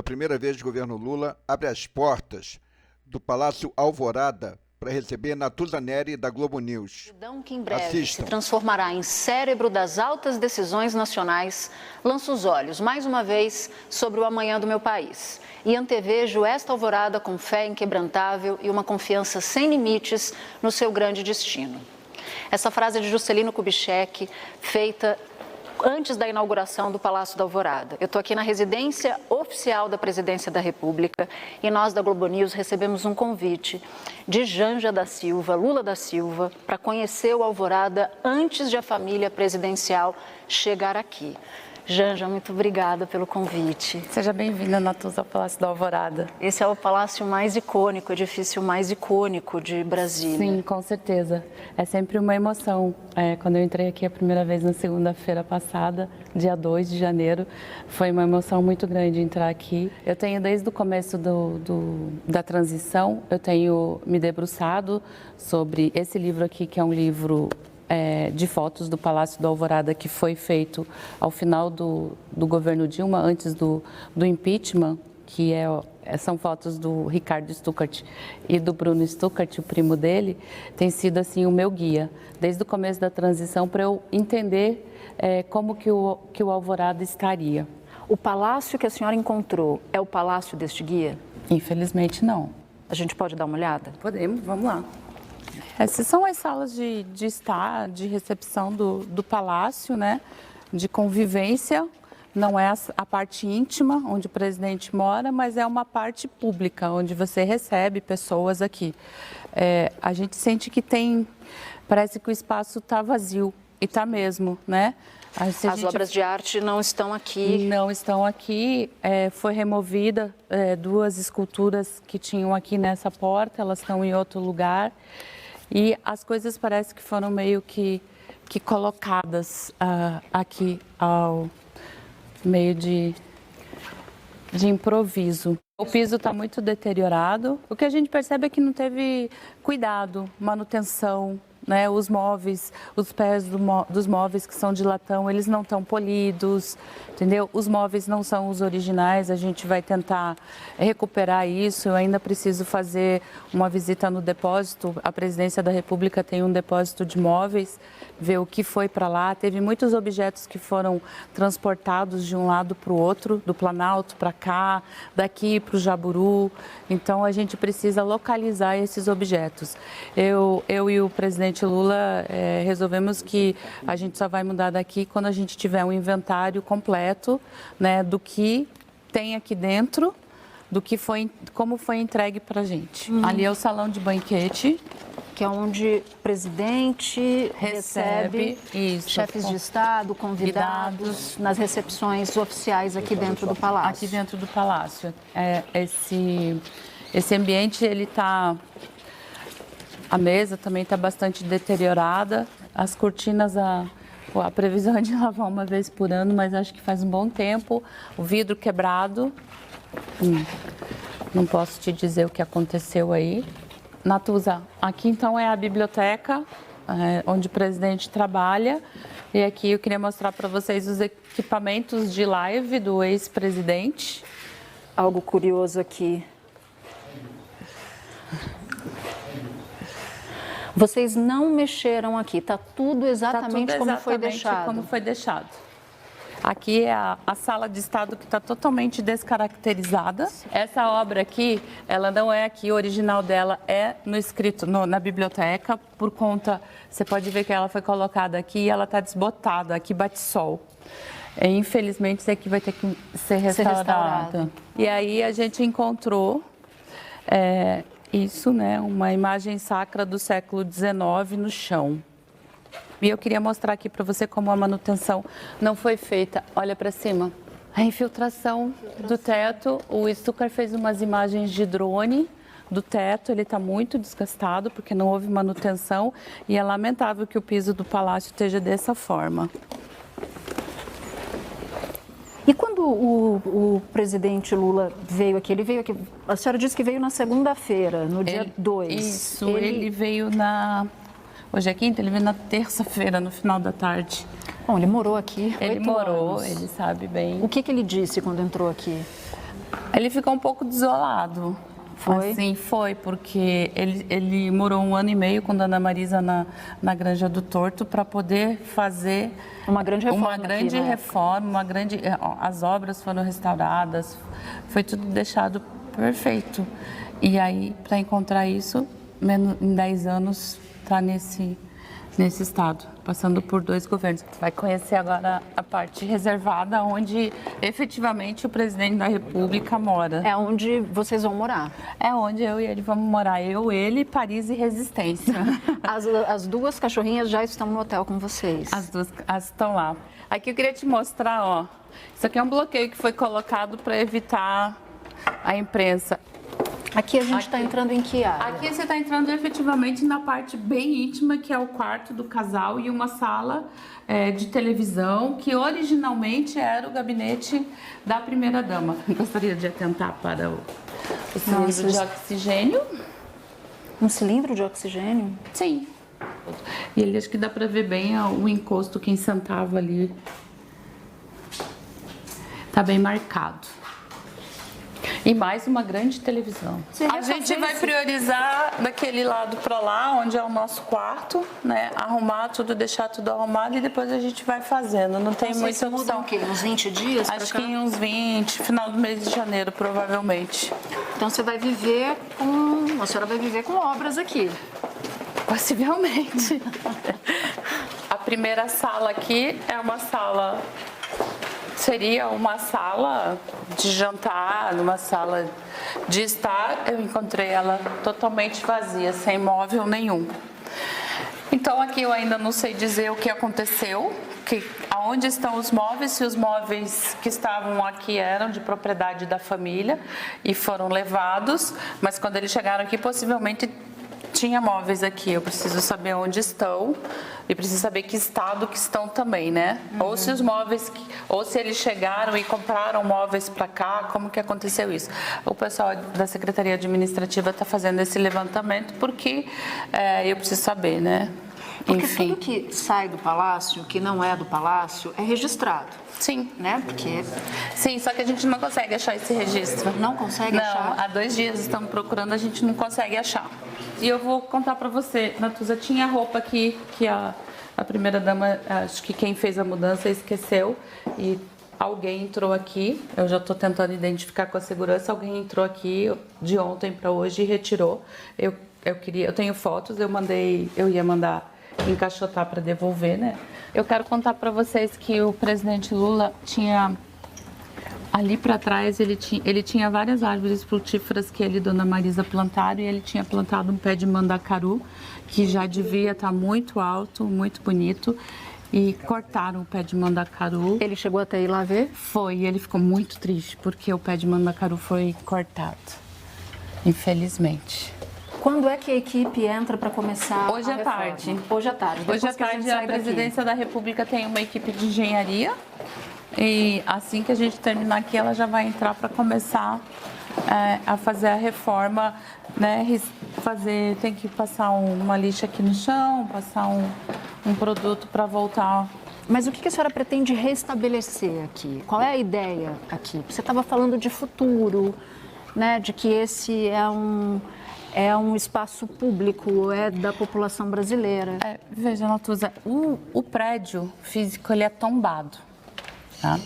primeira vez, o governo Lula abre as portas do Palácio Alvorada para receber Natuza Neri, da Globo News. Que em breve se transformará em cérebro das altas decisões nacionais, lança os olhos, mais uma vez, sobre o amanhã do meu país. E antevejo esta alvorada com fé inquebrantável e uma confiança sem limites no seu grande destino. Essa frase é de Juscelino Kubitschek, feita antes da inauguração do Palácio da Alvorada. Eu estou aqui na residência oficial da Presidência da República e nós da Globo News recebemos um convite de Janja da Silva, Lula da Silva, para conhecer o Alvorada antes de a família presidencial chegar aqui. Janja, muito obrigada pelo convite. Seja bem-vinda, Natuza, ao Palácio da Alvorada. Esse é o palácio mais icônico, o edifício mais icônico de Brasília. Sim, com certeza. É sempre uma emoção. Quando eu entrei aqui a primeira vez na segunda-feira passada, dia 2 de janeiro, foi uma emoção muito grande entrar aqui. Eu tenho, desde o começo da transição, eu tenho me debruçado sobre esse livro aqui, que é um livro de fotos do Palácio da Alvorada, que foi feito ao final do governo Dilma, antes do impeachment, que são fotos do Ricardo Stuckert e do Bruno Stuckert, o primo dele. Tem sido assim o meu guia, desde o começo da transição, para eu entender como que o Alvorada estaria. O palácio que a senhora encontrou é o palácio deste guia? Infelizmente, não. A gente pode dar uma olhada? Podemos, vamos lá. Essas são as salas de estar, de recepção do palácio, né? De convivência. Não é a parte íntima, onde o presidente mora, mas é uma parte pública, onde você recebe pessoas aqui. A gente sente que parece que o espaço está vazio, e está mesmo, né? As obras de arte não estão aqui? Não estão aqui. Foi removida 2 esculturas que tinham aqui nessa porta, elas estão em outro lugar. E as coisas parece que foram meio que colocadas aqui ao meio de improviso. O piso está muito deteriorado. O que a gente percebe é que não teve cuidado, manutenção, né? Os móveis, os pés dos móveis que são de latão, eles não estão polidos, entendeu? Os móveis não são os originais, a gente vai tentar recuperar isso. Eu ainda preciso fazer uma visita no depósito. A Presidência da República tem um depósito de móveis, ver o que foi para lá. Teve muitos objetos que foram transportados de um lado para o outro, do Planalto para cá, daqui para o Jaburu. Então a gente precisa localizar esses objetos. Eu e o presidente Lula resolvemos que a gente só vai mudar daqui quando a gente tiver um inventário completo, né, do que tem aqui dentro, como foi entregue para a gente. Ali é o salão de banquete, que é onde o presidente recebe chefes de Estado, convidados, nas recepções oficiais aqui dentro do palácio. Aqui dentro do palácio. Esse ambiente, ele está... A mesa também está bastante deteriorada. As cortinas, a previsão é de lavar uma vez por ano, mas acho que faz um bom tempo. O vidro quebrado. Não posso te dizer o que aconteceu aí. Natuza, aqui então é a biblioteca, onde o presidente trabalha. E aqui eu queria mostrar para vocês os equipamentos de live do ex-presidente. Algo curioso aqui. Vocês não mexeram aqui, está tudo exatamente como foi deixado. Como foi deixado. Aqui é a sala de estado que está totalmente descaracterizada. Essa obra aqui, ela não é aqui, o original dela é na biblioteca, por conta, você pode ver que ela foi colocada aqui e ela está desbotada, aqui bate sol. Infelizmente, isso aqui vai ter que ser restaurado. E aí a gente encontrou isso, né, uma imagem sacra do século XIX no chão. E eu queria mostrar aqui para você como a manutenção não foi feita. Olha para cima. A infiltração do teto. O Stuckert fez umas imagens de drone do teto. Ele está muito desgastado porque não houve manutenção. E é lamentável que o piso do palácio esteja dessa forma. E quando o presidente Lula veio aqui, a senhora disse que veio na segunda-feira, no dia 2. Isso, ele veio hoje é quinta, ele veio na terça-feira, no final da tarde. Bom, ele morou aqui 8 Ele morou, anos. ele sabe bem. O que ele disse quando entrou aqui? Ele ficou um pouco desolado. Foi? Assim, foi, porque ele morou 1 ano e meio com Dona Marisa na Granja do Torto para poder fazer Uma grande reforma. uma grande aqui, né? reforma, as obras foram restauradas, foi tudo deixado perfeito. E aí, para encontrar isso, em 10 anos, está nesse estado, passando por 2 governos. Vai conhecer agora a parte reservada, onde efetivamente o presidente da República mora. É onde vocês vão morar. É onde eu e ele vamos morar. Eu, ele, Paris e Resistência. As 2 cachorrinhas já estão no hotel com vocês. As 2 estão lá. Aqui eu queria te mostrar, ó. Isso aqui é um bloqueio que foi colocado para evitar a imprensa. Aqui a gente está entrando em que área? Aqui você está entrando efetivamente na parte bem íntima, que é o quarto do casal e uma sala de televisão, que originalmente era o gabinete da primeira-dama. Gostaria de atentar para o cilindro de oxigênio. Um cilindro de oxigênio? Sim. E ele, acho que dá para ver bem o encosto, quem sentava ali. Tá bem marcado. E mais uma grande televisão. A gente vai priorizar daquele lado para lá, onde é o nosso quarto, né? Arrumar tudo, deixar tudo arrumado e depois a gente vai fazendo. Não tem muita opção. O quê? Uns 20 dias? Acho que em uns 20, final do mês de janeiro, provavelmente. Então você vai viver com. A senhora vai viver com obras aqui. Possivelmente. A primeira sala aqui é uma sala. Seria uma sala de jantar, uma sala de estar. Eu encontrei ela totalmente vazia, sem móvel nenhum. Então aqui eu ainda não sei dizer o que aconteceu, aonde estão os móveis, se os móveis que estavam aqui eram de propriedade da família e foram levados, mas quando eles chegaram aqui possivelmente tinha móveis aqui, eu preciso saber onde estão e preciso saber que estado que estão também, né? Ou se os móveis, ou se eles chegaram e compraram móveis para cá, como que aconteceu isso? O pessoal da Secretaria Administrativa está fazendo esse levantamento porque eu preciso saber, né? Porque Enfim. tudo que sai do palácio, que não é do palácio, é registrado. Sim. Né? Porque Sim, só que a gente não consegue achar esse registro. não consegue achar. Não, há 2 dias estamos procurando, a gente não consegue achar. E eu vou contar para você, Natuza, tinha roupa aqui que a primeira-dama, acho que quem fez a mudança esqueceu e alguém entrou aqui, eu já estou tentando identificar com a segurança, alguém entrou aqui de ontem para hoje e retirou. Eu tenho fotos, eu ia mandar encaixotar para devolver, né? Eu quero contar para vocês que o presidente Lula tinha ali para trás, ele tinha várias árvores frutíferas que ele e Dona Marisa plantaram, e ele tinha plantado um pé de mandacaru que já devia estar muito alto, muito bonito, e cortaram o pé de mandacaru. Ele chegou até ir lá ver? Foi, e ele ficou muito triste porque o pé de mandacaru foi cortado, infelizmente. Quando é que a equipe entra para começar Hoje a à reforma? tarde. Hoje à tarde. Hoje à Depois que gente tarde a sai daqui. Presidência da República tem uma equipe de engenharia e assim que a gente terminar aqui ela já vai entrar para começar a fazer a reforma, né? Tem que passar uma lixa aqui no chão, passar um produto para voltar. Mas o que a senhora pretende restabelecer aqui? Qual é a ideia aqui? Você estava falando de futuro, né? De que esse é um espaço público, é da população brasileira. Veja, Natuza, o prédio físico ele é tombado. Tá?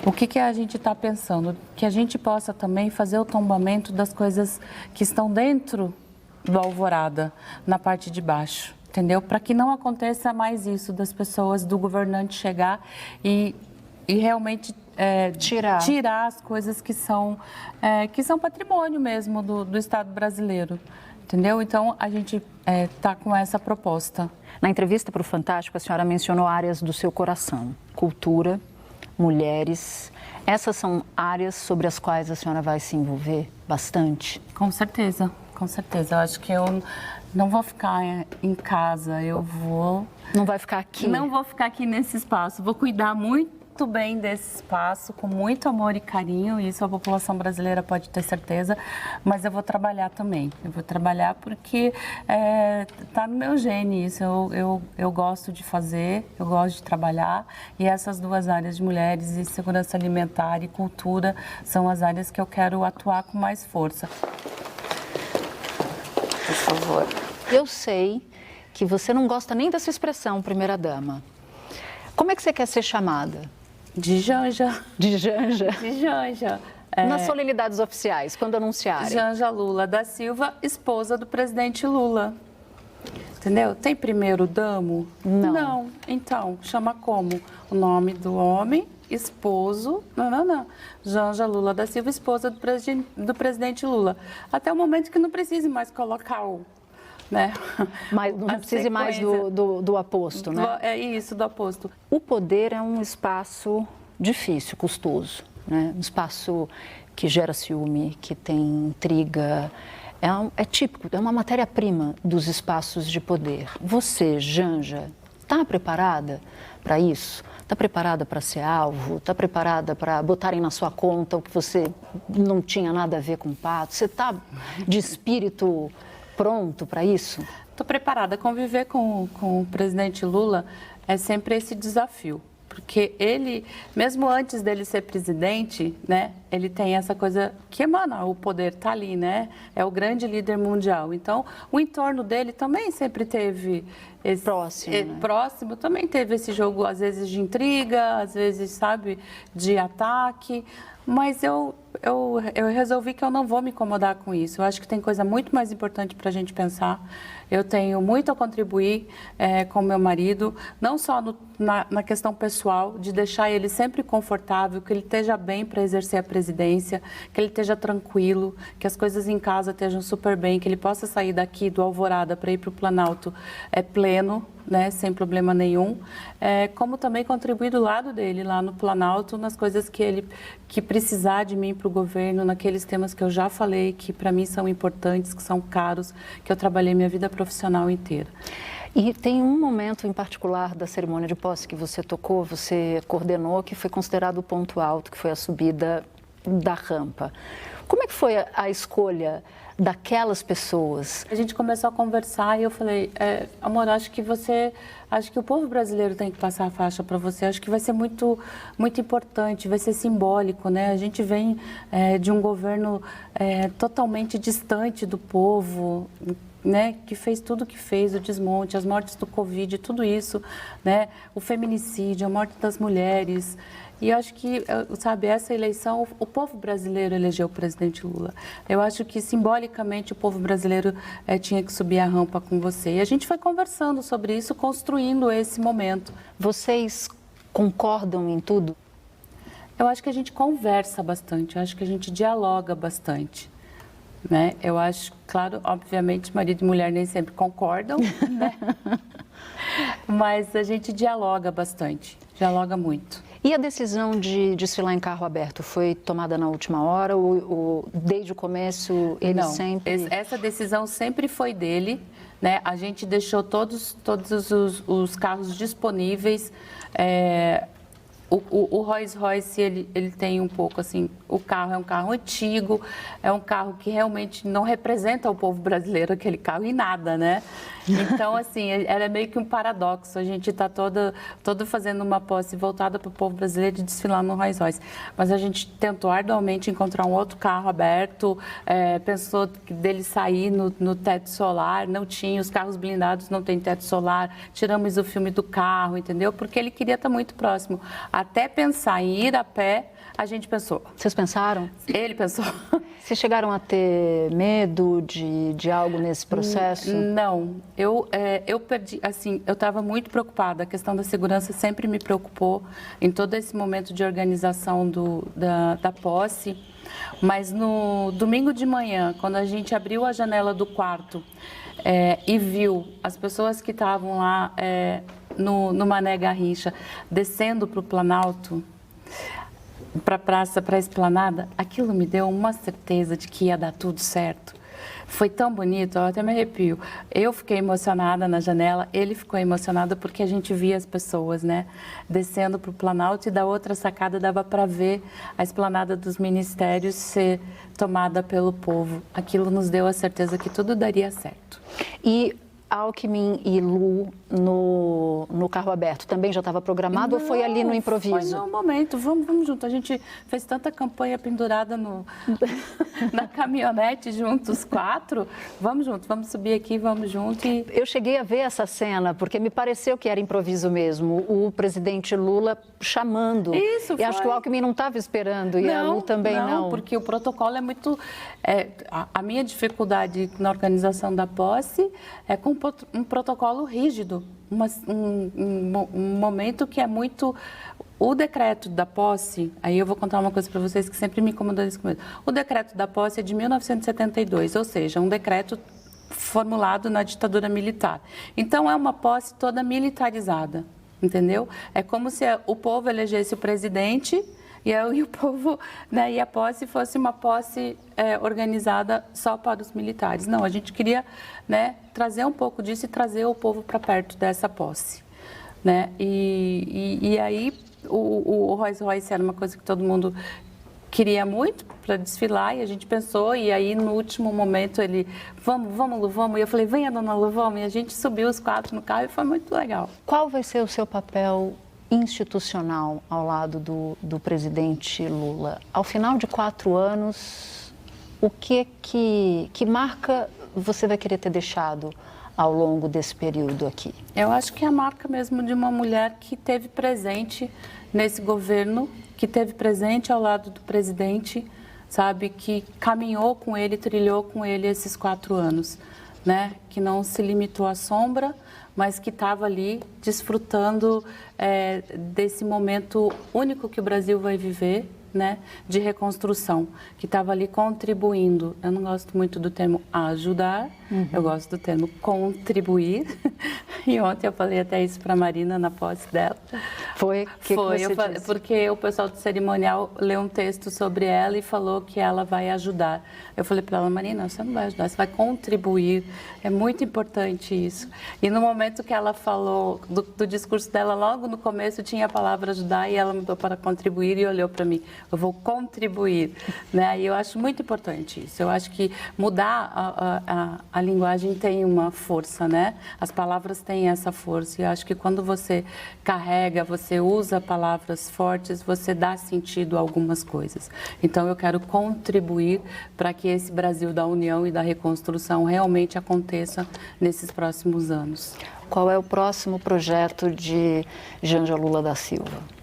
O que a gente está pensando? Que a gente possa também fazer o tombamento das coisas que estão dentro do Alvorada, na parte de baixo, entendeu? Para que não aconteça mais isso das pessoas, do governante chegar e realmente tirar as coisas que são patrimônio mesmo do Estado brasileiro, entendeu? Então, a gente está com essa proposta. Na entrevista para o Fantástico, a senhora mencionou áreas do seu coração: cultura, mulheres. Essas são áreas sobre as quais a senhora vai se envolver bastante? Com certeza, com certeza. Eu acho que eu não vou ficar em casa, Não vai ficar aqui? Não vou ficar aqui nesse espaço. Vou cuidar muito muito bem desse espaço, com muito amor e carinho, isso a população brasileira pode ter certeza, mas eu vou trabalhar também. Eu vou trabalhar porque está no meu gene isso, eu gosto de fazer, eu gosto de trabalhar, e essas duas áreas de mulheres e segurança alimentar e cultura são as áreas que eu quero atuar com mais força. Por favor. Eu sei que você não gosta nem dessa expressão, primeira-dama. Como é que você quer ser chamada? De Janja. De Janja? De Janja. Nas solenidades oficiais, quando anunciarem. Janja Lula da Silva, esposa do presidente Lula. Entendeu? Tem primeiro damo? Não. Não. Então, chama como? O nome do homem, esposo, não. Janja Lula da Silva, esposa do presidente Lula. Até o momento que não precise mais colocar o... Né? Mas não precise mais do aposto, né? É isso, do aposto. O poder é um espaço difícil, custoso, né? Um espaço que gera ciúme, que tem intriga. É típico, é uma matéria-prima dos espaços de poder. Você, Janja, está preparada para isso? Está preparada para ser alvo? Está preparada para botarem na sua conta o que você não tinha nada a ver com o pato? Você está de espírito pronto para isso? Estou preparada. Conviver com o presidente Lula é sempre esse desafio. Porque ele, mesmo antes dele ser presidente, né, ele tem essa coisa que emana, o poder está ali, né? É o grande líder mundial. Então, o entorno dele também sempre teve esse... Próximo, também teve esse jogo, às vezes, de intriga, às vezes, sabe, de ataque. Mas eu resolvi que eu não vou me incomodar com isso. Eu acho que tem coisa muito mais importante para a gente pensar. Eu tenho muito a contribuir com meu marido, não só na questão pessoal, de deixar ele sempre confortável, que ele esteja bem para exercer a presidência, que ele esteja tranquilo, que as coisas em casa estejam super bem, que ele possa sair daqui do Alvorada para ir para o Planalto pleno, né, sem problema nenhum, como também contribuir do lado dele, lá no Planalto, nas coisas que precisar de mim para o governo, naqueles temas que eu já falei, que para mim são importantes, que são caros, que eu trabalhei minha vida profissional inteira. E tem um momento em particular da cerimônia de posse que você tocou, você coordenou, que foi considerado o ponto alto, que foi a subida da rampa. Como é que foi a escolha daquelas pessoas? A gente começou a conversar e eu falei, amor, acho que o povo brasileiro tem que passar a faixa para você, acho que vai ser muito, muito importante, vai ser simbólico, né? A gente vem de um governo totalmente distante do povo, né, que fez tudo o que fez, o desmonte, as mortes do Covid, tudo isso, né, o feminicídio, a morte das mulheres. E eu acho que, sabe, essa eleição, o povo brasileiro elegeu o presidente Lula. Eu acho que, simbolicamente, o povo brasileiro tinha que subir a rampa com você. E a gente foi conversando sobre isso, construindo esse momento. Vocês concordam em tudo? Eu acho que a gente conversa bastante, eu acho que a gente dialoga bastante. Né? Eu acho, claro, obviamente, marido e mulher nem sempre concordam, né? Mas a gente dialoga bastante, dialoga muito. E a decisão de desfilar em carro aberto foi tomada na última hora ou desde o começo ele Não, sempre... Essa decisão sempre foi dele, né? A gente deixou todos os carros disponíveis. O Rolls Royce, ele tem um pouco assim, o carro é um carro antigo, é um carro que realmente não representa o povo brasileiro, aquele carro, em nada, né? Então, assim, era meio que um paradoxo, a gente está todo fazendo uma posse voltada para o povo brasileiro e desfilar no Rolls Royce. Mas a gente tentou arduamente encontrar um outro carro aberto, pensou dele sair no teto solar, não tinha, os carros blindados não tem teto solar, tiramos o filme do carro, entendeu? Porque ele queria estar muito próximo. Até pensar em ir a pé, a gente pensou. Vocês pensaram? Ele pensou. Vocês chegaram a ter medo de algo nesse processo? Não. Eu perdi, assim, eu estava muito preocupada. A questão da segurança sempre me preocupou em todo esse momento de organização da posse. Mas no domingo de manhã, quando a gente abriu a janela do quarto e viu as pessoas que estavam lá no Mané Garrincha descendo para o Planalto, para a praça, para a esplanada, aquilo me deu uma certeza de que ia dar tudo certo. Foi tão bonito, eu até me arrepio. Eu fiquei emocionada na janela, ele ficou emocionado porque a gente via as pessoas, né, descendo para o Planalto e da outra sacada dava para ver a esplanada dos ministérios ser tomada pelo povo. Aquilo nos deu a certeza que tudo daria certo. E Alckmin e Lu no carro aberto também já estava programado ou foi ali no improviso? Foi no momento, vamos junto. A gente fez tanta campanha pendurada na caminhonete juntos, 4. Vamos junto, vamos subir aqui, vamos junto. Eu cheguei a ver essa cena, porque me pareceu que era improviso mesmo. O presidente Lula chamando. Isso, e acho que o Alckmin não estava esperando e a Lu também não. Não, porque o protocolo é muito... a minha dificuldade na organização da posse é com um protocolo rígido. Um momento que é muito... O decreto da posse, aí eu vou contar uma coisa para vocês que sempre me incomodou nesse começo. O decreto da posse é de 1972, ou seja, um decreto formulado na ditadura militar. Então, é uma posse toda militarizada, entendeu? É como se o povo elegesse o presidente e o povo, né, e a posse fosse uma posse organizada só para os militares. Não, a gente queria, né, trazer um pouco disso e trazer o povo para perto dessa posse, né? E aí o Rolls Royce era uma coisa que todo mundo queria muito para desfilar e a gente pensou, e aí no último momento ele, vamos Lu, vamos, e eu falei, venha dona Lu, vamos, e a gente subiu os 4 no carro e foi muito legal. Qual vai ser o seu papel institucional ao lado do presidente Lula? Ao final de 4 anos, o que marca você vai querer ter deixado ao longo desse período aqui? Eu acho que é a marca mesmo de uma mulher que esteve presente nesse governo, que esteve presente ao lado do presidente, sabe, que caminhou com ele, trilhou com ele esses 4 anos, né? Que não se limitou à sombra, mas que estava ali desfrutando desse momento único que o Brasil vai viver, né, de reconstrução, que estava ali contribuindo. Eu não gosto muito do termo ajudar, eu gosto do termo contribuir. E ontem eu falei até isso para a Marina na posse dela. Foi? Que você disse? Porque o pessoal do cerimonial leu um texto sobre ela e falou que ela vai ajudar. Eu falei para ela, Marina, você não vai ajudar, você vai contribuir. É muito importante isso. E no momento que ela falou do discurso dela, logo no começo tinha a palavra ajudar e ela mudou para contribuir e olhou para mim. Eu vou contribuir, né? E eu acho muito importante isso. Eu acho que mudar a linguagem tem uma força, né? As palavras têm essa força. E eu acho que quando você carrega, você usa palavras fortes, você dá sentido a algumas coisas. Então, eu quero contribuir para que esse Brasil da união e da reconstrução realmente aconteça nesses próximos anos. Qual é o próximo projeto de Janja Lula da Silva?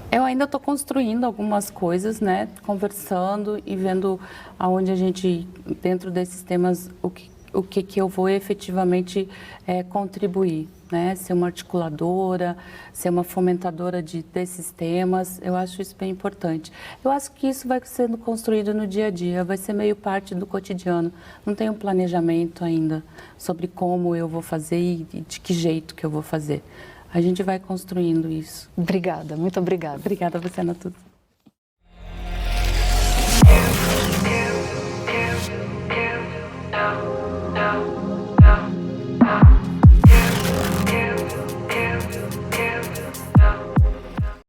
Eu ainda estou construindo algumas coisas, né? Conversando e vendo aonde a gente, dentro desses temas, o que eu vou efetivamente contribuir, né? Ser uma articuladora, ser uma fomentadora desses temas, eu acho isso bem importante. Eu acho que isso vai sendo construído no dia a dia, vai ser meio parte do cotidiano. Não tem um planejamento ainda sobre como eu vou fazer e de que jeito que eu vou fazer. A gente vai construindo isso. Obrigada, muito obrigada. Obrigada a você, Ana Tudo.